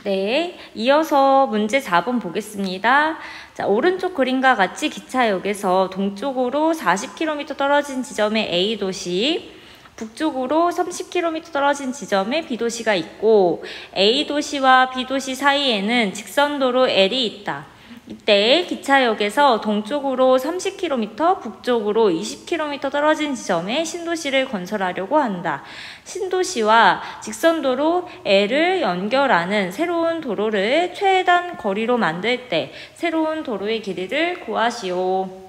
네, 이어서 문제 4번 보겠습니다. 자, 오른쪽 그림과 같이 기차역에서 동쪽으로 40km 떨어진 지점에 A도시, 북쪽으로 30km 떨어진 지점에 B도시가 있고 A도시와 B도시 사이에는 직선도로 L이 있다. 이때 기차역에서 동쪽으로 30km, 북쪽으로 20km 떨어진 지점에 신도시를 건설하려고 한다. 신도시와 직선도로 L을 연결하는 새로운 도로를 최단 거리로 만들 때 새로운 도로의 길이를 구하시오.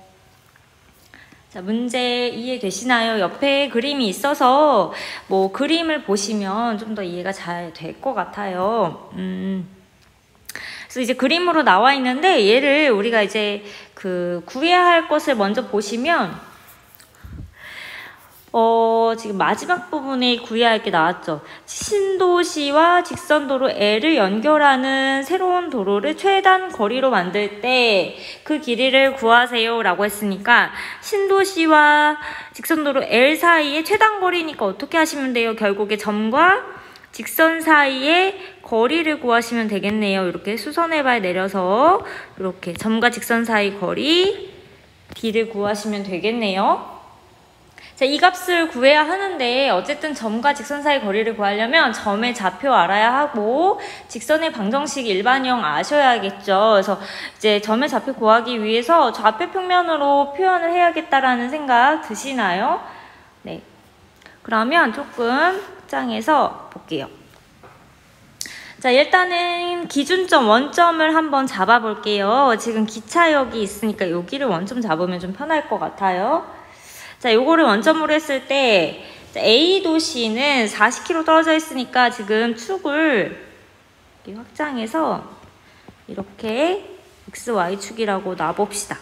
자, 문제 이해되시나요? 옆에 그림이 있어서 뭐 그림을 보시면 좀 더 이해가 잘 될 것 같아요. 그래서 이제 그림으로 나와 있는데 얘를 우리가 이제 구해야 할 것을 먼저 보시면 지금 마지막 부분에 구해야 할 게 나왔죠. 신도시와 직선도로 L을 연결하는 새로운 도로를 최단 거리로 만들 때 그 길이를 구하세요 라고 했으니까 신도시와 직선도로 L 사이의 최단 거리니까 어떻게 하시면 돼요? 결국에 점과 직선 사이의 거리를 구하시면 되겠네요. 이렇게 수선의 발 내려서 이렇게 점과 직선 사이 거리 D를 구하시면 되겠네요. 자, 이 값을 구해야 하는데 어쨌든 점과 직선 사이 거리를 구하려면 점의 좌표 알아야 하고 직선의 방정식 일반형 아셔야겠죠. 그래서 이제 점의 좌표 구하기 위해서 좌표 평면으로 표현을 해야겠다라는 생각 드시나요? 네. 그러면 조금 확장해서 볼게요. 자, 일단은 기준점 원점을 한번 잡아볼게요. 지금 기차역이 있으니까 여기를 원점 잡으면 좀 편할 것 같아요. 자, 요거를 원점으로 했을 때 A도시는 40km 떨어져 있으니까 지금 축을 이렇게 확장해서 이렇게 XY축이라고 놔봅시다.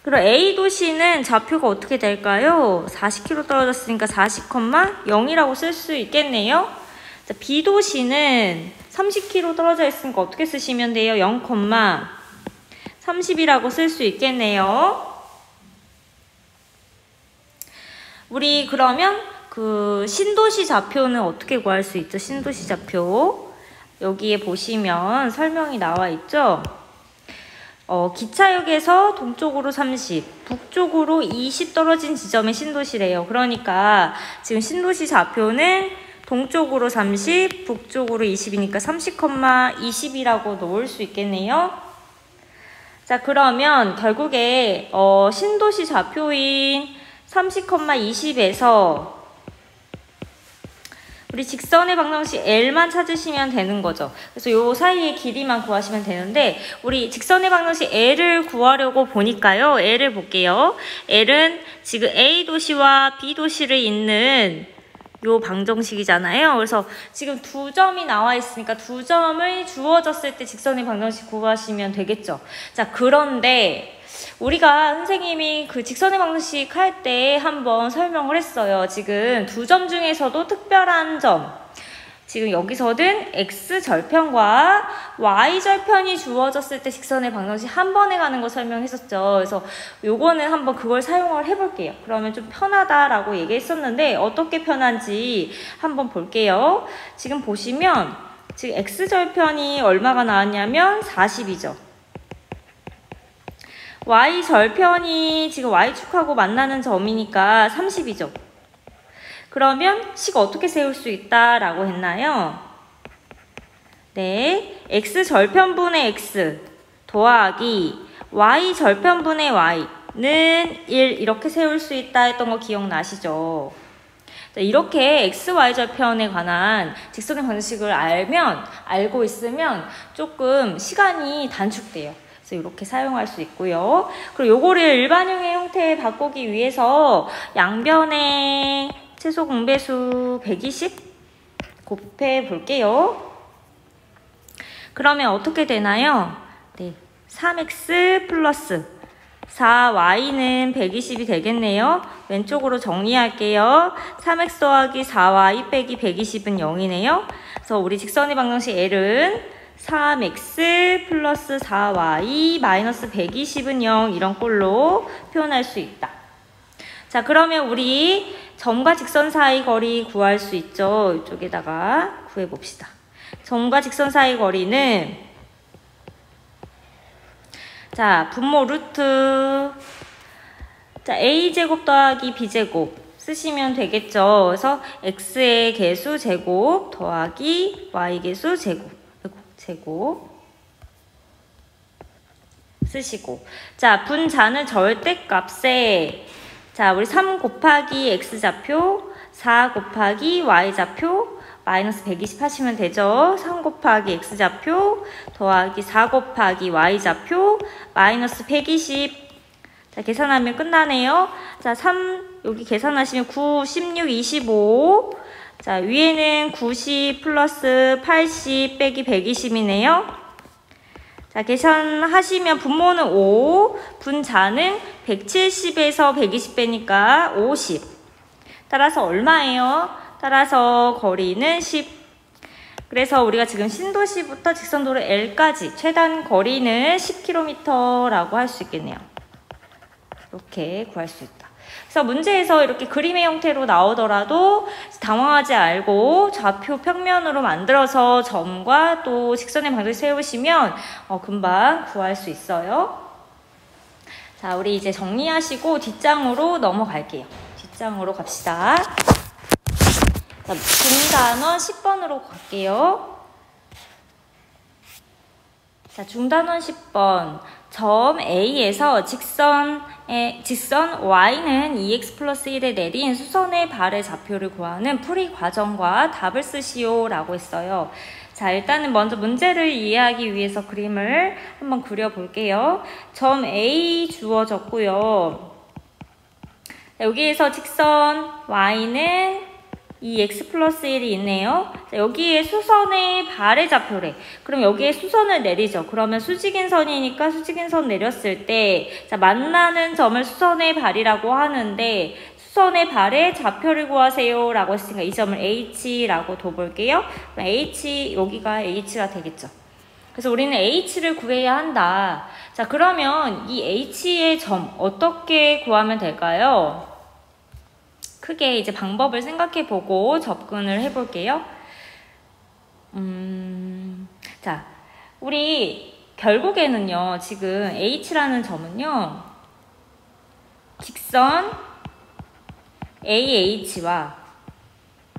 그리고 A도시는 좌표가 어떻게 될까요? 40km 떨어졌으니까 40,0이라고 쓸 수 있겠네요. 자, B도시는 30km 떨어져 있으니까 어떻게 쓰시면 돼요? 0,30이라고 쓸 수 있겠네요. 우리 그러면 신도시 좌표는 어떻게 구할 수 있죠? 신도시 좌표. 여기에 보시면 설명이 나와 있죠? 기차역에서 동쪽으로 30, 북쪽으로 20 떨어진 지점의 신도시래요. 그러니까 지금 신도시 좌표는 동쪽으로 30, 북쪽으로 20이니까 30,20이라고 놓을 수 있겠네요. 자, 그러면 결국에 신도시 좌표인 30,20에서 우리 직선의 방정식 L만 찾으시면 되는 거죠. 그래서 요 사이의 길이만 구하시면 되는데 우리 직선의 방정식 L을 구하려고 보니까요. L을 볼게요. L은 지금 A도시와 B도시를 잇는 요 방정식이잖아요. 그래서 지금 두 점이 나와 있으니까 두 점을 주어졌을 때 직선의 방정식 구하시면 되겠죠. 자, 그런데 우리가 선생님이 직선의 방정식 할 때 한번 설명을 했어요. 지금 두 점 중에서도 특별한 점. 지금 여기서는 X절편과 Y절편이 주어졌을 때 직선의 방정식 한 번에 가는 거 설명했었죠. 그래서 요거는 한번 그걸 사용을 해볼게요. 그러면 좀 편하다라고 얘기했었는데 어떻게 편한지 한번 볼게요. 지금 보시면 지금 X절편이 얼마가 나왔냐면 40이죠. Y절편이 지금 Y축하고 만나는 점이니까 30이죠. 그러면 식 어떻게 세울 수 있다라고 했나요? 네, X절편분의 X 더하기 Y절편분의 Y는 1 이렇게 세울 수 있다 했던 거 기억나시죠? 이렇게 XY절편에 관한 직선의 방정식을 알고 있으면 조금 시간이 단축돼요. 그래서 이렇게 사용할 수 있고요. 그리고 요거를 일반형의 형태에 바꾸기 위해서 양변의 최소 공배수 120 곱해 볼게요. 그러면 어떻게 되나요? 네, 3x 플러스 4y는 120이 되겠네요. 왼쪽으로 정리할게요. 3x 더하기 4y 빼기 120은 0이네요. 그래서 우리 직선의 방정식 L은 3x 플러스 4y 마이너스 120은 0 이런 꼴로 표현할 수 있다. 자, 그러면 우리 점과 직선 사이 거리 구할 수 있죠. 이쪽에다가 구해봅시다. 점과 직선 사이 거리는, 자, 분모 루트, 자, a제곱 더하기 b제곱 쓰시면 되겠죠. 그래서 x의 개수 제곱 더하기 y 개수 제곱 쓰시고, 자, 분자는 절대값에, 자, 우리 3 곱하기 x좌표, 4 곱하기 y좌표, 마이너스 120 하시면 되죠. 3 곱하기 x좌표, 더하기 4 곱하기 y좌표, 마이너스 120. 자, 계산하면 끝나네요. 자, 3, 여기 계산하시면 9, 16, 25. 자, 위에는 90 플러스 80 빼기 120이네요. 자, 계산하시면 분모는 5, 분자는 170에서 120 빼니까 50. 따라서 얼마예요? 따라서 거리는 10. 그래서 우리가 지금 신도시부터 직선도로 L까지 최단 거리는 10km라고 할 수 있겠네요. 이렇게 구할 수 있다. 그래서 문제에서 이렇게 그림의 형태로 나오더라도 당황하지 말고 좌표 평면으로 만들어서 점과 또 직선의 방정식 세우시면 금방 구할 수 있어요. 자, 우리 이제 정리하시고 뒷장으로 넘어갈게요. 뒷장으로 갑시다. 자, 중단원 10번으로 갈게요. 자, 중단원 10번. 점 A에서 직선 Y는 2x 플러스 1에 내린 수선의 발의 좌표를 구하는 풀이 과정과 답을 쓰시오 라고 했어요. 자, 일단은 먼저 문제를 이해하기 위해서 그림을 한번 그려볼게요. 점 A 주어졌고요. 여기에서 직선 Y는 2x 플러스 1이 있네요. 자, 여기에 수선의 발의 좌표래. 그럼 여기에 수선을 내리죠. 그러면 수직인 선이니까 수직인 선 내렸을 때, 자, 만나는 점을 수선의 발이라고 하는데, 수선의 발의 좌표를 구하세요 라고 했으니까 이 점을 H라고 둬볼게요. 그럼 H, 여기가 H가 되겠죠. 그래서 우리는 H를 구해야 한다. 자, 그러면 이 H의 점 어떻게 구하면 될까요? 크게 이제 방법을 생각해 보고 접근을 해 볼게요. 자, 우리 결국에는요, 지금 H라는 점은요, 직선 AH와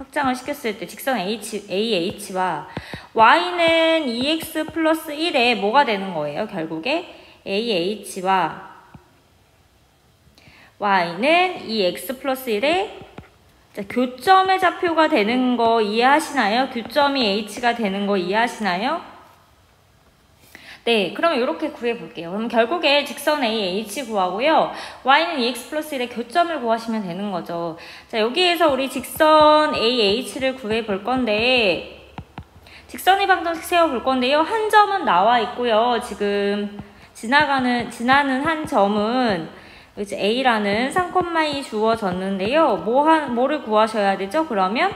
확장을 시켰을 때 직선 AH와 Y는 2x 플러스 1에 뭐가 되는 거예요? 결국에 AH와 Y는 2x 플러스 1에 교점의 좌표가 되는 거 이해하시나요? 교점이 H가 되는 거 이해하시나요? 네, 그러면 이렇게 구해볼게요. 그럼 결국에 직선 AH 구하고요. Y는 2x 플러스 1의 교점을 구하시면 되는 거죠. 자, 여기에서 우리 직선 AH를 구해볼 건데, 직선의 방정식 세워볼 건데요. 한 점은 나와 있고요. 지금 지나는 한 점은 이제 A라는 3,2 주어졌는데요. 뭐를 구하셔야 되죠? 그러면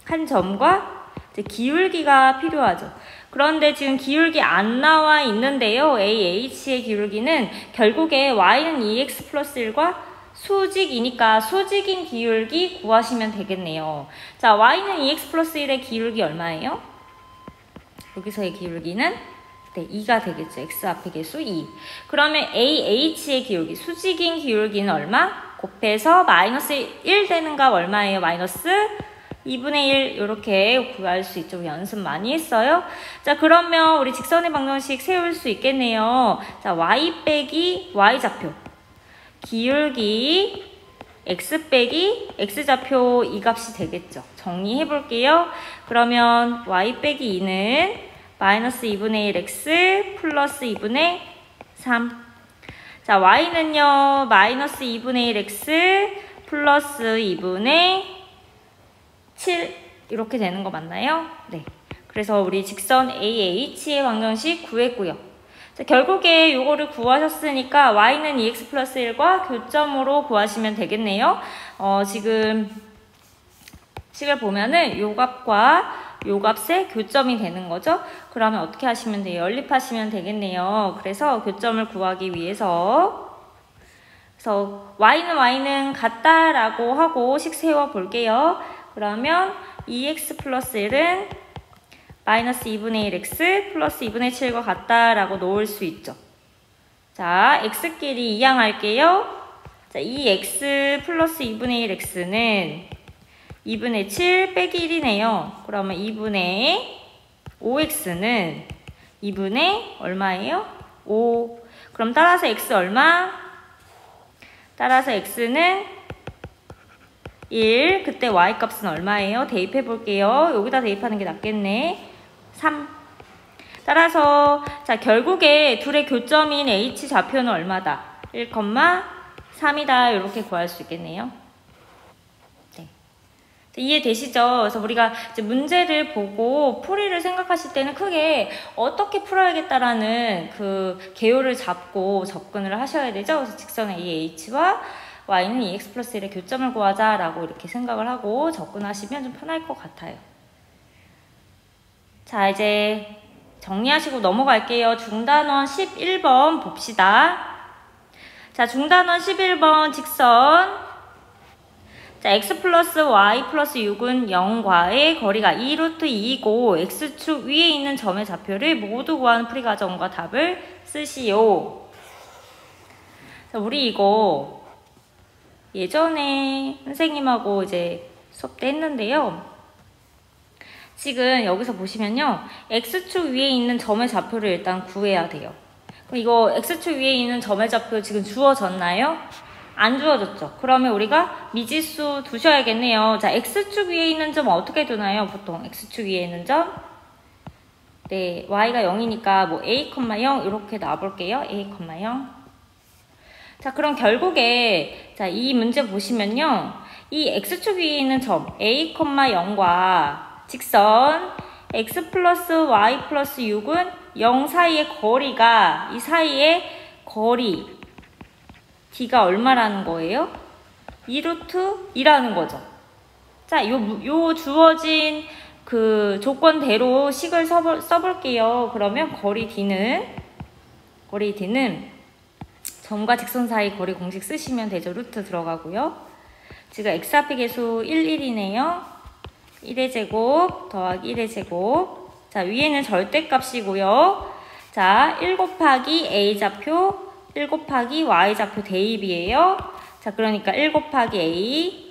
한 점과 이제 기울기가 필요하죠. 그런데 지금 기울기 안 나와 있는데요. AH의 기울기는 결국에 Y는 2x 플러스 1과 수직이니까 수직인 기울기 구하시면 되겠네요. 자, Y는 2x 플러스 1의 기울기 얼마예요? 여기서의 기울기는 2가 되겠죠. x 앞에 개수 2. 그러면 AH의 기울기, 수직인 기울기는 얼마? 곱해서 마이너스 1 되는 값 얼마예요? 마이너스 2분의 1 이렇게 구할 수 있죠. 연습 많이 했어요. 자, 그러면 우리 직선의 방정식 세울 수 있겠네요. 자, y 빼기 y좌표, 기울기 x 빼기 x좌표 이 값이 되겠죠. 정리해 볼게요. 그러면 y 빼기 2는 마이너스 2분의 1 x 플러스 2분의 3. 자, y는요, 마이너스 2분의 1 x 플러스 2분의 7 이렇게 되는 거 맞나요? 네. 그래서 우리 직선 AH의 방정식 구했고요. 자, 결국에 요거를 구하셨으니까 y는 2x 플러스 1과 교점으로 구하시면 되겠네요. 지금 식을 보면은 요 값과 요 값의 교점이 되는 거죠. 그러면 어떻게 하시면 돼요? 연립하시면 되겠네요. 그래서 교점을 구하기 위해서 그래서 y는 같다라고 하고 식 세워 볼게요. 그러면 2x 플러스 1은 마이너스 2분의 1x 플러스 2분의 7과 같다라고 놓을 수 있죠. 자, x끼리 이항할게요. 자, 2x 플러스 2분의 1x는 2분의 7 빼기 1이네요. 그러면 2분의 5x는 2분의 얼마예요? 5. 그럼 따라서 x 얼마? 따라서 x는 1. 그때 y 값은 얼마예요? 대입해 볼게요. 여기다 대입하는 게 낫겠네. 3. 따라서 자, 결국에 둘의 교점인 h 좌표는 얼마다? 1,3이다. 이렇게 구할 수 있겠네요. 네. 이해되시죠? 그래서 우리가 이제 문제를 보고 풀이를 생각하실 때는 크게 어떻게 풀어야겠다라는 그 개요를 잡고 접근을 하셔야 되죠. 그래서 직선의 이 h와 y는 2x 플러스 1의 교점을 구하자라고 이렇게 생각을 하고 접근하시면 좀 편할 것 같아요. 자, 이제 정리하시고 넘어갈게요. 중단원 11번 봅시다. 자, 중단원 11번 직선. 자, x 플러스 y 플러스 6은 0과의 거리가 2루트 2이고 x축 위에 있는 점의 좌표를 모두 구하는 풀이 과정과 답을 쓰시오. 자, 우리 이거 예전에 선생님하고 이제 수업 때 했는데요. 지금 여기서 보시면요. x축 위에 있는 점의 좌표를 일단 구해야 돼요. 그럼 이거 x축 위에 있는 점의 좌표 지금 주어졌나요? 안 주어졌죠. 그러면 우리가 미지수 두셔야겠네요. 자, x축 위에 있는 점 어떻게 두나요? 보통 x축 위에 있는 점. 네, y가 0이니까 뭐 a, 0 이렇게 놔볼게요. a, 0. 자, 그럼 결국에 자, 이 문제 보시면요. 이 x축 위에 있는 점 a, 0과 직선 x 플러스 y 플러스 6은 0 사이의 거리가 이 사이의 거리 d가 얼마라는 거예요? 2루트 2라는 거죠. 자, 요 주어진 그 조건대로 식을 써볼게요. 그러면 거리 d는 점과 직선 사이 거리 공식 쓰시면 되죠. 루트 들어가고요. 지금 x 앞의 계수 1, 1이네요. 1의 제곱 더하기 1의 제곱. 자, 위에는 절대값이고요. 자, 1 곱하기 a 좌표, 1 곱하기 y 좌표 대입이에요. 자, 그러니까 1 곱하기 a,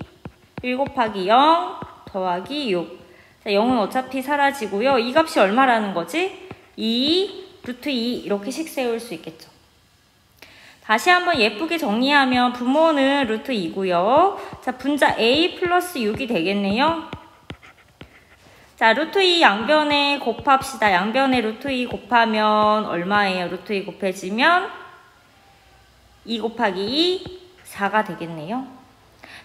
1 곱하기 0 더하기 6. 자, 0은 어차피 사라지고요. 이 값이 얼마라는 거지? 2, 루트 2 이렇게 식 세울 수 있겠죠. 다시 한번 예쁘게 정리하면 분모는 루트 2고요. 자, 분자 a 플러스 6이 되겠네요. 자, 루트 2 양변에 곱합시다. 양변에 루트 2 곱하면 얼마예요? 루트 2 곱해지면 2 곱하기 2, 4가 되겠네요.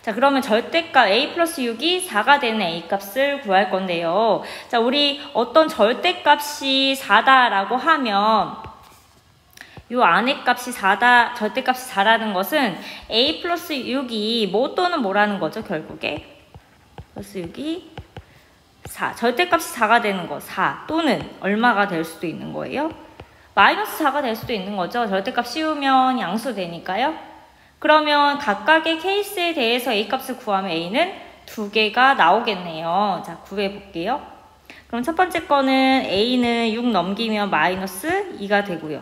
자, 그러면 절대값 a 플러스 6이 4가 되는 a 값을 구할 건데요. 자, 우리 어떤 절대값이 4다라고 하면 요 안의 값이 4다, 절대값이 4라는 것은 a 플러스 6이 뭐 또는 뭐라는 거죠, 결국에. 플러스 6이 4. 절대값이 4가 되는 거. 4 또는 얼마가 될 수도 있는 거예요? 마이너스 4가 될 수도 있는 거죠. 절대값 씌우면 양수 되니까요. 그러면 각각의 케이스에 대해서 a 값을 구하면 a는 2개가 나오겠네요. 자, 구해 볼게요. 그럼 첫 번째 거는 a는 6 넘기면 마이너스 2가 되고요.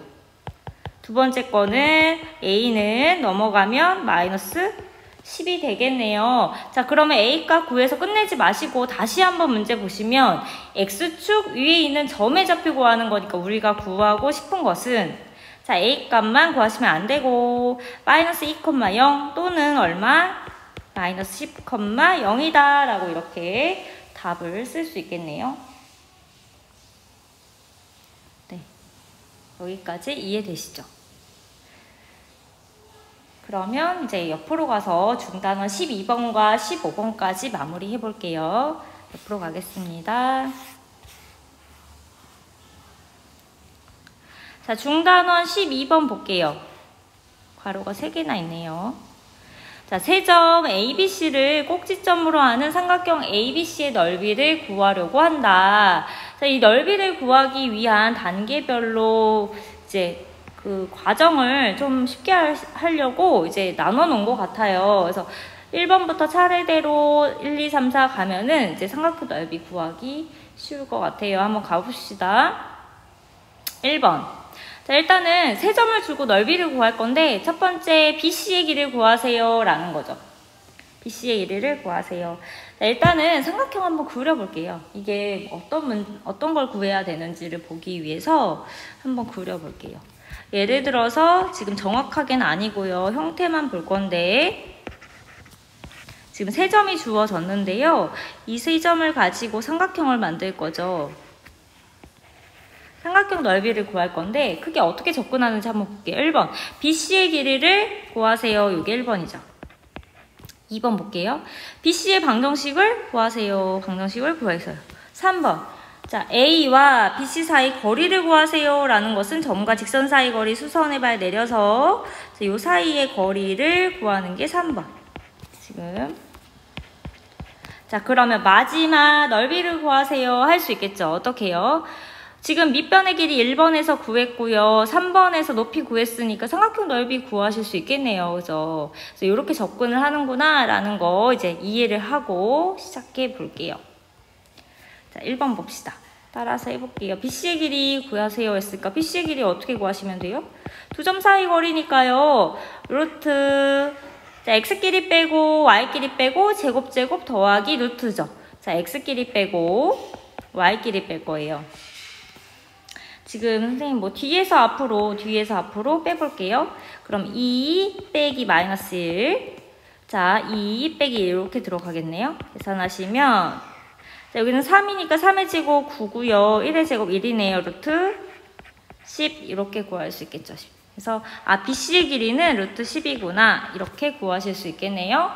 두 번째 거는 a는 넘어가면 마이너스 10이 되겠네요. 자, 그러면 A값 구해서 끝내지 마시고 다시 한번 문제 보시면 X축 위에 있는 점의 좌표 구하는 거니까 우리가 구하고 싶은 것은 자, A값만 구하시면 안 되고 마이너스 2,0 또는 얼마? 마이너스 10,0이다 라고 이렇게 답을 쓸 수 있겠네요. 네, 여기까지 이해되시죠? 그러면 이제 옆으로 가서 중단원 12번과 15번까지 마무리 해볼게요. 옆으로 가겠습니다. 자, 중단원 12번 볼게요. 괄호가 3개나 있네요. 자, 세 점 ABC를 꼭지점으로 하는 삼각형 ABC의 넓이를 구하려고 한다. 자, 이 넓이를 구하기 위한 단계별로 이제 그 과정을 좀 쉽게 하려고 이제 나눠 놓은 것 같아요. 그래서 1번부터 차례대로 1, 2, 3, 4 가면은 이제 삼각형 넓이 구하기 쉬울 것 같아요. 한번 가봅시다. 1번. 자, 일단은 세 점을 주고 넓이를 구할 건데 첫 번째 BC의 길이를 구하세요 라는 거죠. BC의 길이를 구하세요. 자, 일단은 삼각형 한번 그려볼게요. 이게 어떤 걸 구해야 되는지를 보기 위해서 한번 그려볼게요. 예를 들어서 지금 정확하게는 아니고요. 형태만 볼 건데 지금 세 점이 주어졌는데요. 이 세 점을 가지고 삼각형을 만들 거죠. 삼각형 넓이를 구할 건데 크게 어떻게 접근하는지 한번 볼게요. 1번 BC의 길이를 구하세요. 이게 1번이죠. 2번 볼게요. BC의 방정식을 구하세요. 방정식을 구하세요. 3번 자 A와 BC 사이 거리를 구하세요 라는 것은 점과 직선 사이 거리 수선의 발 내려서 이 사이의 거리를 구하는 게 3번. 지금 자 그러면 마지막 넓이를 구하세요 할 수 있겠죠. 어떻게 해요? 지금 밑변의 길이 1번에서 구했고요. 3번에서 높이 구했으니까 삼각형 넓이 구하실 수 있겠네요. 그래서 이렇게 접근을 하는구나 라는 거 이제 이해를 하고 시작해 볼게요. 자, 1번 봅시다. 따라서 해볼게요. BC의 길이 구하세요 했으니까 BC의 길이 어떻게 구하시면 돼요? 두 점 사이 거리니까요. 루트 자 x끼리 빼고 y끼리 빼고 제곱 더하기 루트죠. 자 x끼리 빼고 y끼리 뺄 거예요. 지금 선생님 뭐 뒤에서 앞으로 빼볼게요. 그럼 2 빼기 마이너스 1. 자, 2 빼기 1 이렇게 들어가겠네요. 계산하시면 자, 여기는 3이니까 3의 제곱 9고요. 1의 제곱 1이네요. 루트 10 이렇게 구할 수 있겠죠. 그래서 BC의 길이는 루트 10이구나. 이렇게 구하실 수 있겠네요.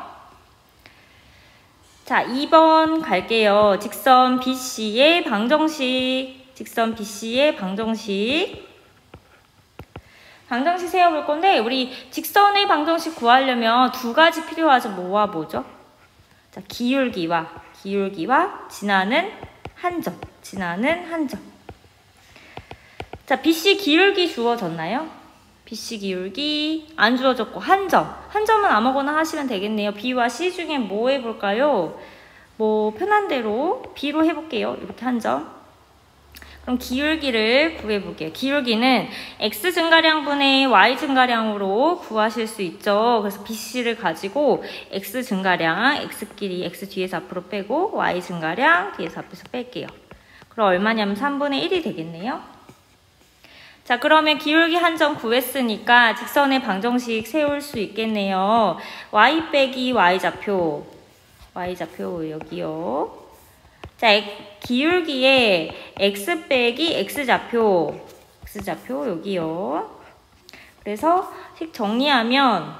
자, 2번 갈게요. 직선 BC의 방정식. 직선 BC의 방정식 세워볼 건데 우리 직선의 방정식 구하려면 두 가지 필요하죠. 뭐와 뭐죠? 자, 기울기와 지나는 한 점. 자, BC 기울기 주어졌나요? BC 기울기 안 주어졌고 한 점은 아무거나 하시면 되겠네요. B와 C 중에 뭐 해볼까요? 뭐 편한 대로 B로 해볼게요. 이렇게 한 점. 그럼 기울기를 구해볼게요. 기울기는 x 증가량분의 y 증가량으로 구하실 수 있죠. 그래서 BC를 가지고 x 증가량, x끼리 x 뒤에서 앞으로 빼고 y 증가량 뒤에서 앞에서 뺄게요. 그럼 얼마냐면 3분의 1이 되겠네요. 자, 그러면 기울기 한 점 구했으니까 직선의 방정식 세울 수 있겠네요. y 빼기 y좌표 여기요. 자, 기울기에 x 빼기 x좌표 여기요. 그래서 식 정리하면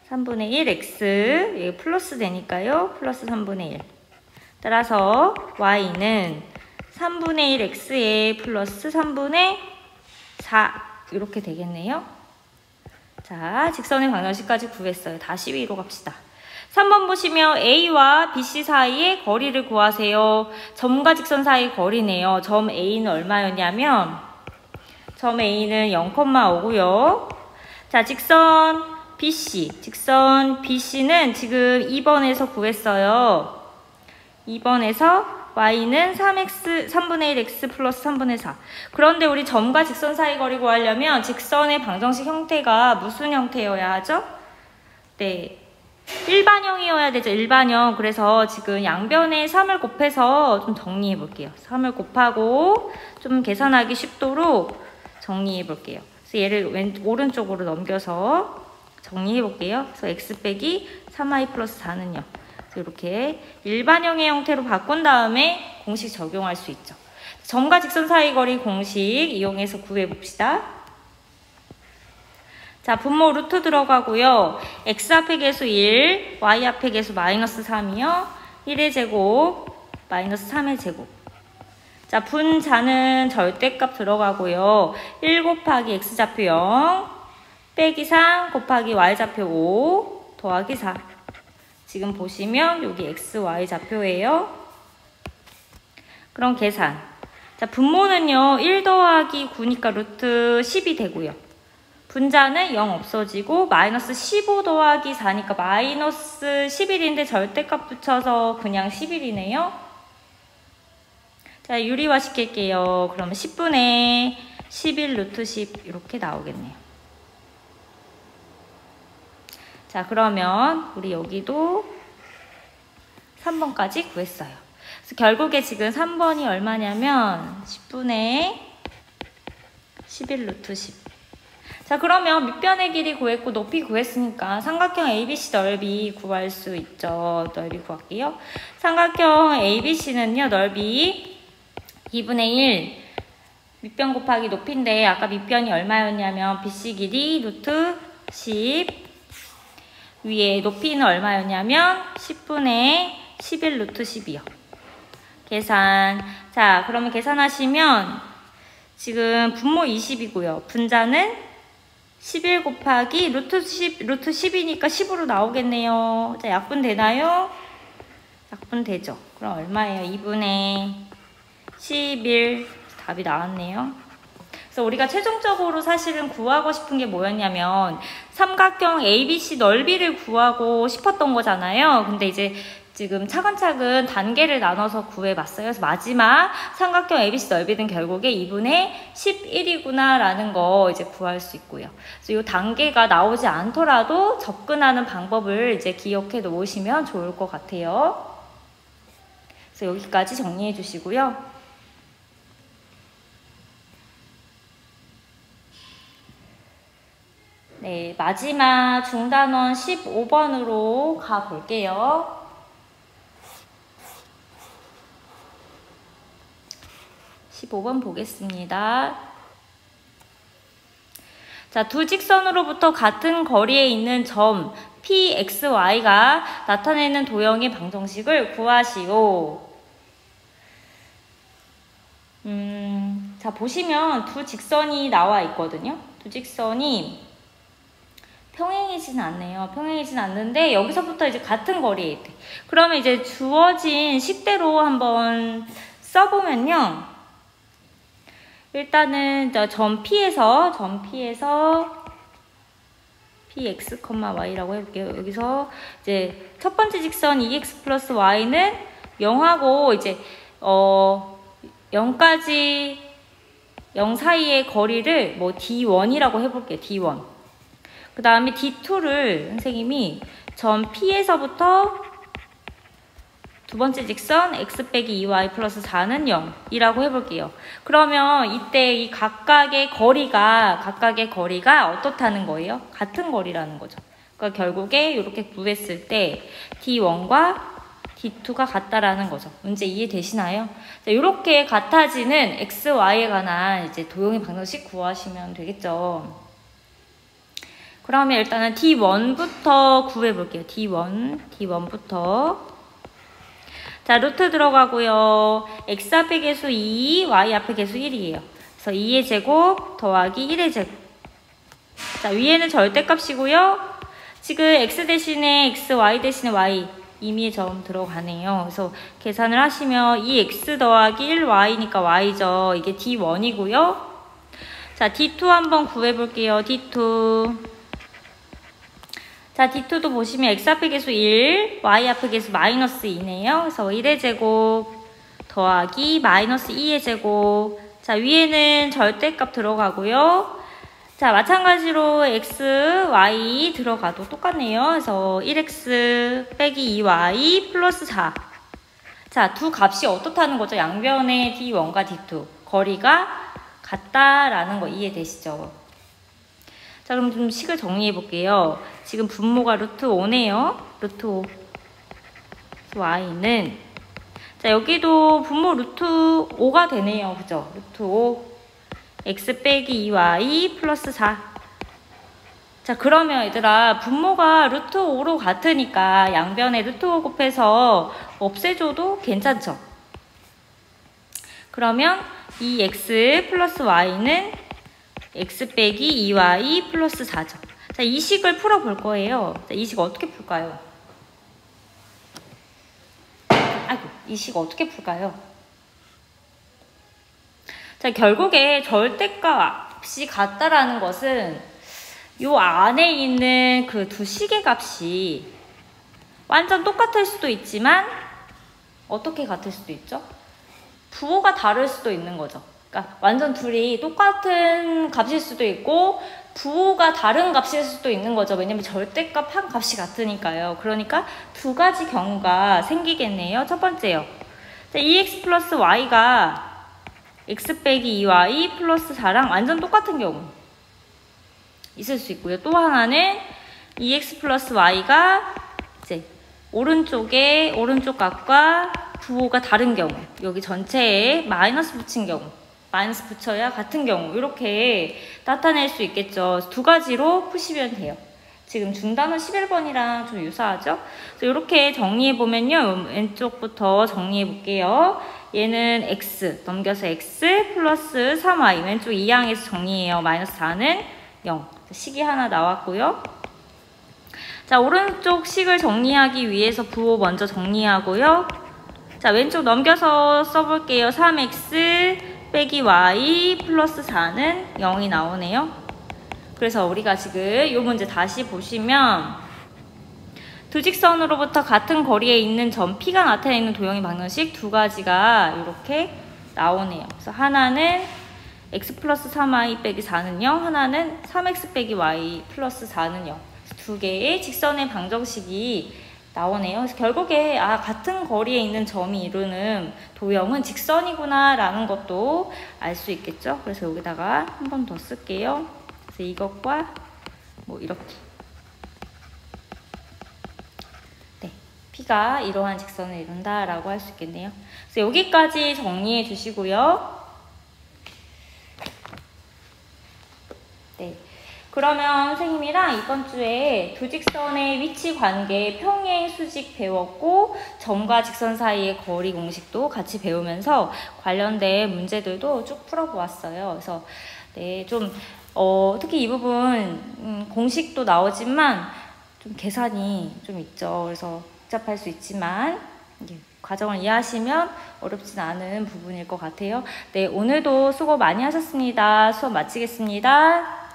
3분의 1 x 이게 플러스 되니까요. 플러스 3분의 1. 따라서 y는 3분의 1 x에 플러스 3분의 4 이렇게 되겠네요. 자, 직선의 방정식까지 구했어요. 다시 위로 갑시다. 3번 보시면 A와 BC 사이의 거리를 구하세요. 점과 직선 사이 거리네요. 점 A는 얼마였냐면 점 A는 0,5고요. 자, 직선 BC는 지금 2번에서 구했어요. 2번에서 Y는 3분의 1x 플러스 3분의 4. 그런데 우리 점과 직선 사이 거리 구하려면 직선의 방정식 형태가 무슨 형태여야 하죠? 네. 일반형이어야 되죠. 일반형. 그래서 지금 양변에 3을 곱해서 좀 정리해 볼게요. 3을 곱하고 좀 계산하기 쉽도록 정리해 볼게요. 그래서 얘를 오른쪽으로 넘겨서 정리해 볼게요. 그래서 x 빼기 3y 플러스 4는요. 그래서 이렇게 일반형의 형태로 바꾼 다음에 공식 적용할 수 있죠. 점과 직선 사이 거리 공식 이용해서 구해 봅시다. 자, 분모 루트 들어가고요. x 앞에 계수 1, y 앞에 계수 마이너스 3이요. 1의 제곱, 마이너스 3의 제곱. 자, 분자는 절대값 들어가고요. 1 곱하기 x좌표 0, 빼기 3 곱하기 y좌표 5, 더하기 4. 지금 보시면 여기 x, y 좌표예요. 그럼 계산. 자, 분모는요, 1 더하기 9니까 루트 10이 되고요. 분자는 0 없어지고 마이너스 15 더하기 4니까 마이너스 11인데 절대값 붙여서 그냥 11이네요. 자, 유리화 시킬게요. 그러면 10분의 11 루트 10 이렇게 나오겠네요. 자, 그러면 우리 여기도 3번까지 구했어요. 그래서 결국에 지금 3번이 얼마냐면 10분의 11 루트 10. 자, 그러면 밑변의 길이 구했고 높이 구했으니까 삼각형 ABC 넓이 구할 수 있죠. 넓이 구할게요. 삼각형 ABC는요, 넓이 2분의 1 밑변 곱하기 높이인데 아까 밑변이 얼마였냐면 BC 길이 루트 10 위에 높이는 얼마였냐면 10분의 11 루트 10이요. 계산. 자, 그러면 계산하시면 지금 분모 20이고요. 분자는 11 곱하기 루트 10이니까 10으로 나오겠네요. 자, 약분 되나요? 약분 되죠. 그럼 얼마예요? 2분의 11. 답이 나왔네요. 그래서 우리가 최종적으로 사실은 구하고 싶은 게 뭐였냐면 삼각형 ABC 넓이를 구하고 싶었던 거잖아요. 근데 이제 지금 차근차근 단계를 나눠서 구해봤어요. 그래서 마지막 삼각형 ABC 넓이는 결국에 2분의 11이구나 라는 거 이제 구할 수 있고요. 그래서 이 단계가 나오지 않더라도 접근하는 방법을 이제 기억해 놓으시면 좋을 것 같아요. 그래서 여기까지 정리해 주시고요. 네, 마지막 중단원 15번으로 가볼게요. 15번 보겠습니다. 자, 두 직선으로부터 같은 거리에 있는 점 PXY가 나타내는 도형의 방정식을 구하시오. 자, 보시면 두 직선이 나와 있거든요. 두 직선이 평행이진 않네요. 평행이진 않는데 여기서부터 이제 같은 거리에 있대. 그러면 이제 주어진 식대로 한번 써보면요. 일단은 점 P에서 Px, Y라고 해볼게요. 여기서 이제 첫 번째 직선 2x 플러스 y는 0하고 이제 0까지 0 사이의 거리를 뭐 D1이라고 해볼게요. D1. 그 다음에 D2를 선생님이 점 P에서부터 두 번째 직선 x 빼기 2y 플러스 4는 0이라고 해볼게요. 그러면 이때 이 각각의 거리가 어떻다는 거예요? 같은 거리라는 거죠. 그러니까 결국에 이렇게 구했을 때 D1과 D2가 같다라는 거죠. 문제 이해되시나요? 자, 이렇게 같아지는 x, y에 관한 이제 도형의 방정식 구하시면 되겠죠. 그러면 일단은 D1부터 구해볼게요. D1부터. 자, 루트 들어가고요. x 앞에 계수 2, y 앞에 계수 1이에요. 그래서 2의 제곱 더하기 1의 제곱. 자, 위에는 절대값이고요. 지금 x 대신에 x, y 대신에 y 임의의 점 들어가네요. 그래서 계산을 하시면 2x 더하기 1y니까 y죠. 이게 D1이고요. 자, D2 한번 구해볼게요. D2. 자, D2도 보시면 x 앞에 계수 1, y 앞에 계수 마이너스 2네요. 그래서 1의 제곱 더하기 마이너스 2의 제곱. 자, 위에는 절대값 들어가고요. 자, 마찬가지로 x, y 들어가도 똑같네요. 그래서 1x 빼기 2y 플러스 4. 자, 두 값이 어떻다는 거죠? 양변의 D1과 D2. 거리가 같다라는 거 이해되시죠? 자, 그럼 좀 식을 정리해 볼게요. 지금 분모가 루트 5네요. 루트 5. y는 자, 여기도 분모 루트 5가 되네요. 그죠? 루트 5. x 빼기 2y 플러스 4. 자, 그러면 얘들아 분모가 루트 5로 같으니까 양변에 루트 5 곱해서 없애줘도 괜찮죠? 그러면 이 x 플러스 y는 x 빼기 2y 플러스 4죠. 자, 이 식을 풀어볼 거예요. 자, 이 식 어떻게 풀까요? 아이고, 이 식 어떻게 풀까요? 자, 결국에 절대값 값이 같다라는 것은 요 안에 있는 그 두 식의 값이 완전 똑같을 수도 있지만 어떻게 같을 수도 있죠? 부호가 다를 수도 있는 거죠. 그러니까 완전 둘이 똑같은 값일 수도 있고 부호가 다른 값일 수도 있는 거죠. 왜냐면 절대값 한 값이 같으니까요. 그러니까 두 가지 경우가 생기겠네요. 첫 번째요. 자, 2x 플러스 y가 x 빼기 2y 플러스 4랑 완전 똑같은 경우 있을 수 있고요. 또 하나는 2x 플러스 y가 이제 오른쪽 값과 부호가 다른 경우, 여기 전체에 마이너스 붙인 경우, 마이너스 붙여야 같은 경우 이렇게 나타낼 수 있겠죠. 두 가지로 푸시면 돼요. 지금 중단원 11번이랑 좀 유사하죠? 그래서 이렇게 정리해보면요. 왼쪽부터 정리해볼게요. 얘는 x, 넘겨서 x 플러스 3y, 왼쪽 2항에서 정리해요. 마이너스 4는 0. 식이 하나 나왔고요. 자, 오른쪽 식을 정리하기 위해서 부호 먼저 정리하고요. 자, 왼쪽 넘겨서 써볼게요. 3x 빼기 y 플러스 4는 0이 나오네요. 그래서 우리가 지금 이 문제 다시 보시면 두 직선으로부터 같은 거리에 있는 점 P가 나타내는 도형의 방정식 두 가지가 이렇게 나오네요. 그래서 하나는 x 플러스 3y 빼기 4는 0, 하나는 3x 빼기 y 플러스 4는 0. 두 개의 직선의 방정식이 나오네요. 그래서 결국에 같은 거리에 있는 점이 이루는 도형은 직선이구나 라는 것도 알 수 있겠죠. 그래서 여기다가 한 번 더 쓸게요. 그래서 이것과 뭐 이렇게 P가 이러한 직선을 이룬다 라고 할 수 있겠네요. 그래서 여기까지 정리해 주시고요. 네. 그러면 선생님이랑 이번 주에 두 직선의 위치 관계 평행 수직 배웠고 점과 직선 사이의 거리 공식도 같이 배우면서 관련된 문제들도 쭉 풀어보았어요. 그래서 네, 좀 특히 이 부분 공식도 나오지만 좀 계산이 좀 있죠. 그래서 복잡할 수 있지만 과정을 이해하시면 어렵진 않은 부분일 것 같아요. 네, 오늘도 수고 많이 하셨습니다. 수업 마치겠습니다.